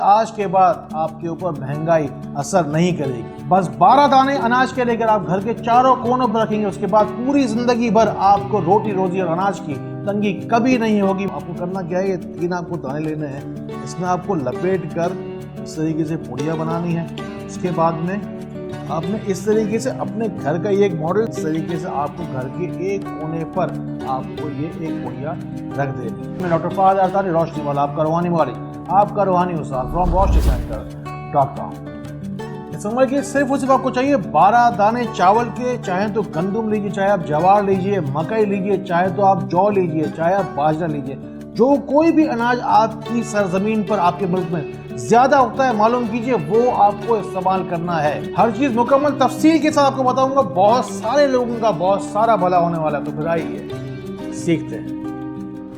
आज के बाद आपके ऊपर महंगाई असर नहीं करेगी। बस 12 दाने अनाज के लेकर आप घर के चारों कोनों पर रखेंगे, उसके बाद पूरी जिंदगी भर आपको रोटी रोजी और अनाज की तंगी कभी नहीं होगी। आपको करना क्या है, ये 3 आपको दाने लेने हैं, इसमें आपको लपेट कर इस तरीके से पुड़िया बनानी है। उसके बाद में आपने इस तरीके से अपने घर का एक मॉडल, इस तरीके से आपको घर के एक कोने पर आपको ये एक पुड़िया रख देनी। मैं डॉक्टर फहद अरतानी, रोशनी वाला, आपका रूहानी मालिक, आपका रूहानी उस्ताद फ्रॉम roshnicenter.com। समझ के सिर्फ और सिर्फ आपको चाहिए 12 दाने चावल के, चाहे तो गंदम लीजिए, चाहे आप जवार लीजिए, मकई लीजिए, चाहे तो आप जौ लीजिए, चाहे आप बाजरा लीजिए। जो कोई भी अनाज आपकी सरजमीन पर, आपके मुल्क में ज्यादा उगता है, मालूम कीजिए, वो आपको इस्तेमाल करना है। हर चीज मुकम्मल तफसील के साथ आपको बताऊंगा, बहुत सारे लोगों का बहुत सारा भला होने वाला है। तो फिर आइए सीखते हैं।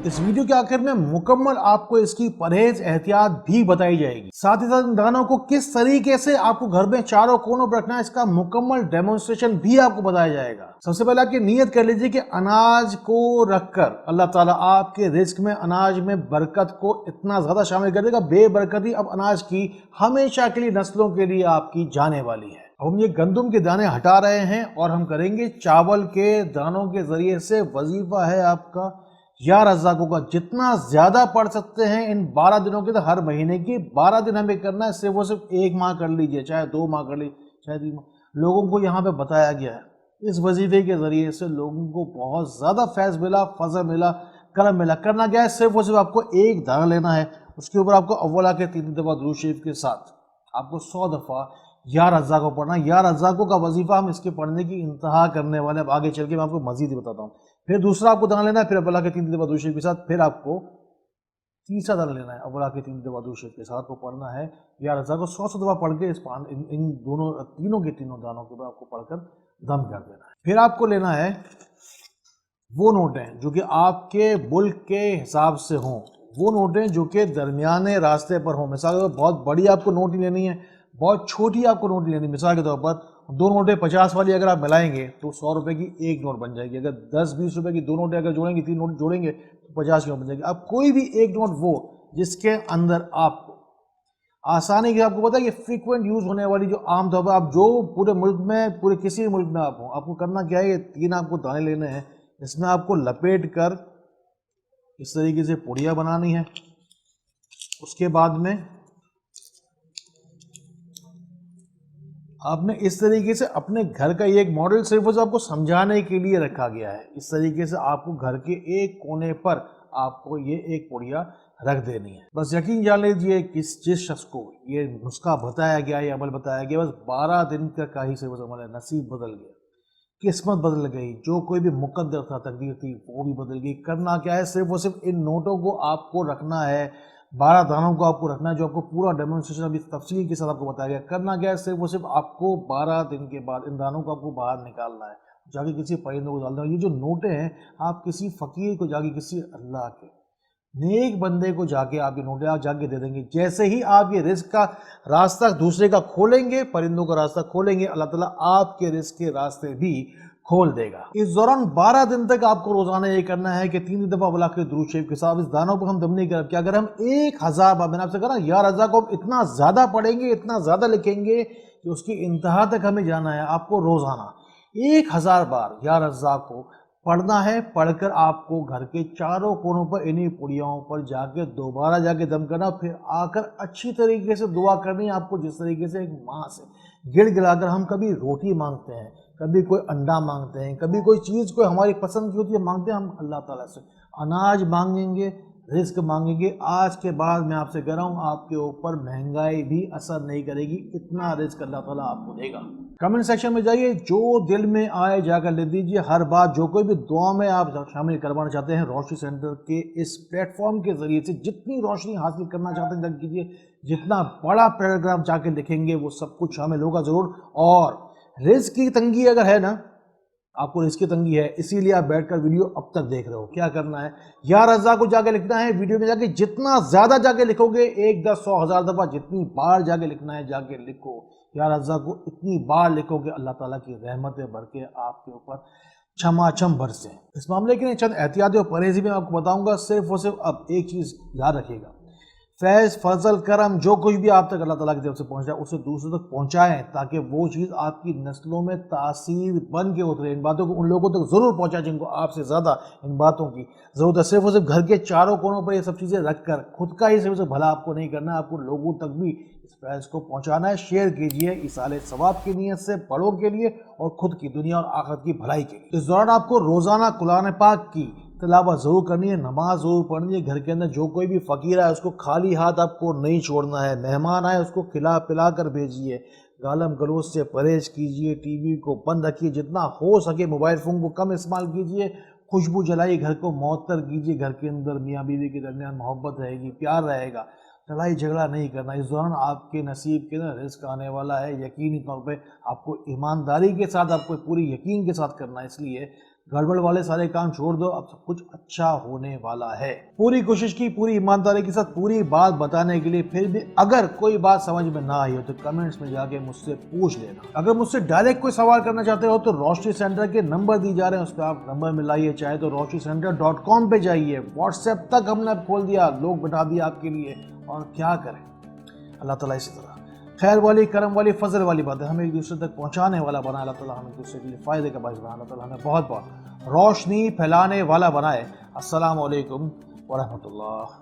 इस वीडियो के आखिर में मुकम्मल आपको इसकी परहेज एहतियात भी बताई जाएगी, साथ ही साथ इन दानों को किस तरीके से आपको घर में चारों कोनों पर रखना है, इसका मुकम्मल डेमोन्स्ट्रेशन भी आपको बताया जाएगा। सबसे पहले आपकी नियत कर लीजिए कि अनाज को रखकर अल्लाह ताला आपके रिस्क में, अनाज में बरकत को इतना ज्यादा शामिल कर देगा, बेबरकती अब अनाज की हमेशा के लिए, नस्लों के लिए आपकी जाने वाली है। हम ये गंदम के दाने हटा रहे हैं और हम करेंगे चावल के दानों के जरिए से। वजीफा है आपका या रज़ाकों का, जितना ज्यादा पढ़ सकते हैं इन 12 दिनों के, तो हर महीने की 12 दिन हमें करना है। सिर्फ वो सिर्फ 1 माह कर लीजिए, चाहे 2 माह कर लीजिए, चाहे 3 माह। लोगों को यहाँ पे बताया गया है, इस वजीफे के जरिए से लोगों को बहुत ज्यादा फैज़ मिला, फजल मिला, करम मिला। करना क्या है, सिर्फ और सिर्फ आपको एक दाना लेना है, उसके ऊपर आपको अव्वला के 3 दफा दुरूद शरीफ के साथ आपको 100 दफा या रज़ाकों पढ़ना। या रज़ाकों का वजीफा हम इसके पढ़ने की इंतहा करने वाले, अब आगे चल के मैं आपको मजीद बताता हूँ। फिर दूसरा आपको दाना लेना है, फिर अव्वला के 3 दफा दुरूद शरीफ के साथ, फिर आपको तीसरा दाना लेना है, अव्वला के 3 दफा दुरूद शरीफ के साथ को पढ़ना है। या रज़ाकों 100 दफा पढ़ के इन दोनों तीनों दानों के ऊपर आपको पढ़कर दम कर देना है। फिर आपको लेना है वो नोटें जो कि आपके मुल्क के हिसाब से हों, वो नोटें जो कि दरमियाने रास्ते पर हों। मिसाल के तौर पर बहुत बड़ी आपको नोट नहीं लेनी है, बहुत छोटी आपको नोट लेनी। मिसाल के तौर पर 2 नोटें 50 वाली अगर आप मिलाएंगे तो 100 रुपए की एक नोट बन जाएगी। अगर 10-20 रुपए की 2 नोटें अगर जोड़ेंगे, 3 नोट जोड़ेंगे तो 50 की नोट बन जाएगी। अब कोई भी एक नोट वो जिसके अंदर आपको आसानी के, आपको पता है ये फ्रीक्वेंट यूज होने वाली, जो आम तौर पर आप जो पूरे मुल्क में, पूरे किसी भी मुल्क में आप हो, आपको करना क्या है, ये 3 आपको दाने लेने हैं, इसमें आपको लपेट कर इस तरीके से पुड़िया बनानी है। उसके बाद में आपने इस तरीके से अपने घर का एक मॉडल, सिर्फ वो आपको समझाने के लिए रखा गया है, इस तरीके से आपको घर के एक कोने पर आपको ये एक पुड़िया रख देनी है। बस यकीन जान लीजिए कि जिस शख्स को ये नुस्खा बताया गया, ये अमल बताया गया, बस 12 दिन का ही सिर्फ अमल है, नसीब बदल गया, किस्मत बदल गई, जो कोई भी मुकद्दर था, तकदीर थी, वो भी बदल गई। करना क्या है, सिर्फ वो सिर्फ इन नोटों को आपको रखना है, 12 दानों को आपको रखना है, जो आपको पूरा डेमोन्स्ट्रेशन अभी तफसील के साथ आपको बताया गया। करना क्या है, सिर्फ वो सिर्फ आपको 12 दिन के बाद इन दानों को आपको बाहर निकालना है, जाके किसी परिंदे को डालना है। ये जो नोटें हैं, आप किसी फकीर को जाके, किसी अल्लाह के नेक बंदे को जाके आप ये नोटें आप जाके दे देंगे। जैसे ही आप ये रिस्क का रास्ता दूसरे का खोलेंगे, परिंदों का रास्ता खोलेंगे, अल्लाह ताला आपके रिस्क के रास्ते भी खोल देगा। इस दौरान 12 दिन तक आपको रोजाना ये करना है कि 3 दफा अव्वला के दुरूद शरीफ के साथ इस दानों को हम दम नहीं कर, अगर हम 1000 बार, मैंने आपसे कहा ना, या रज़ा को इतना ज्यादा पढ़ेंगे, इतना ज्यादा लिखेंगे कि उसकी इंतहा तक हमें जाना है। आपको रोजाना 1000 बार या रज़ा को पढ़ना है। पढ़कर आपको घर के चारों कोनों पर इन्हीं पुड़ियाओं पर जाके दोबारा जाके दम करना, फिर आकर अच्छी तरीके से दुआ करनी है आपको। जिस तरीके से एक माँ से गिड़गिड़ाकर हम कभी रोटी मांगते हैं, कभी कोई अंडा मांगते हैं, कभी कोई चीज़ कोई हमारी पसंद की होती है मांगते हैं, हम अल्लाह ताला से अनाज मांगेंगे, रिस्क मांगेंगे। आज के बाद मैं आपसे कह रहा हूँ, आपके ऊपर महंगाई भी असर नहीं करेगी, इतना रिस्क अल्लाह ताला आपको देगा। कमेंट सेक्शन में जाइए, जो दिल में आए जाकर लिख दीजिए। हर बात जो कोई भी दुआ में आप शामिल करवाना चाहते हैं, रोशनी सेंटर के इस प्लेटफॉर्म के जरिए से जितनी रोशनी हासिल करना चाहते हैं, जब कीजिए। जितना बड़ा पैराग्राफ जाके लिखेंगे वो सब कुछ शामिल होगा जरूर। और रिस्क की तंगी अगर है ना, आपको रिस्क की तंगी है, इसीलिए आप बैठकर वीडियो अब तक देख रहे हो, क्या करना है, या रज़ा को जाके लिखना है। वीडियो में जाके जितना ज्यादा जाके लिखोगे, 1, 10, 100, 1000 दफा जितनी बार जाके लिखना है जाके लिखो। या रज़ा को इतनी बार लिखोगे, अल्लाह ताला की रहमतें भर के आपके ऊपर छमाछम बरसे। इस मामले के लिए चंद एहतियाती और परहेज़ी में आपको बताऊंगा। सिर्फ और सिर्फ अब एक चीज याद रखिएगा, फैज़ फजल करम जो कुछ भी आप तक अल्लाह ताला की तरफ से पहुंच जाए उसे दूसरों तक पहुंचाएं, ताकि वो चीज़ आपकी नस्लों में तासीर बन के उतरे। इन बातों को उन लोगों तक ज़रूर पहुंचाएं जिनको आपसे ज़्यादा इन बातों की ज़रूरत है। सिर्फ और सिर्फ घर के चारों कोनों पर ये सब चीज़ें रख कर खुद का ही सिर्फ भला आपको नहीं करना है, आपको लोगों तक भी इस फैज़ को पहुँचाना है। शेयर कीजिए इसाले सवाब की नीयत से, बड़ों के लिए और खुद की दुनिया और आखिरत की भलाई के लिए। इस दौरान आपको रोज़ाना कुरान पाक की तिलावत ज़रूर करनी है, नमाज ज़रूर पढ़नी है। घर के अंदर जो कोई भी फ़कीर है उसको खाली हाथ आपको नहीं छोड़ना है। मेहमान आए उसको खिला पिला कर भेजिए। गालम गलोच से परहेज़ कीजिए। टीवी को बंद रखिए, जितना हो सके मोबाइल फ़ोन को कम इस्तेमाल कीजिए। खुशबू जलाइए, घर को मुअत्तर कीजिए। घर के अंदर मियाँ बीवी के दरमियान मोहब्बत रहेगी, प्यार रहेगा। लड़ाई झगड़ा नहीं करना। इस दौरान आपके नसीब के ना रिज़्क आने वाला है। यकीनी तौर पे आपको ईमानदारी के साथ, आपको पूरी यकीन के साथ करना है। इसलिए गड़बड़ वाले सारे काम छोड़ दो, अब सब कुछ अच्छा होने वाला है। पूरी कोशिश की, पूरी ईमानदारी के साथ पूरी बात बताने के लिए। फिर भी अगर कोई बात समझ में ना आई हो तो कमेंट्स में जाके मुझसे पूछ लेना। अगर मुझसे डायरेक्ट कोई सवाल करना चाहते हो तो रोशनी सेंटर के नंबर दी जा रहे हैं, उस पर आप नंबर मिलाइए। चाहे तो roshnicenter.com पे जाइए। व्हाट्सएप तक हमने खोल दिया, लोग बिठा दिया आपके लिए। और क्या करें, अल्लाह ताला इसी तरह खैर वाली, करम वाली, फजल वाली बातें हमें एक दूसरे तक पहुंचाने वाला बनाए। अल्लाह ताला हमें एक दूसरे के लिए फ़ायदे का बाइस बनाए। अल्लाह ताला हमें बहुत बहुत रोशनी फैलाने वाला बनाए। अस्सलामु अलैकुम व रहमतुल्लाह।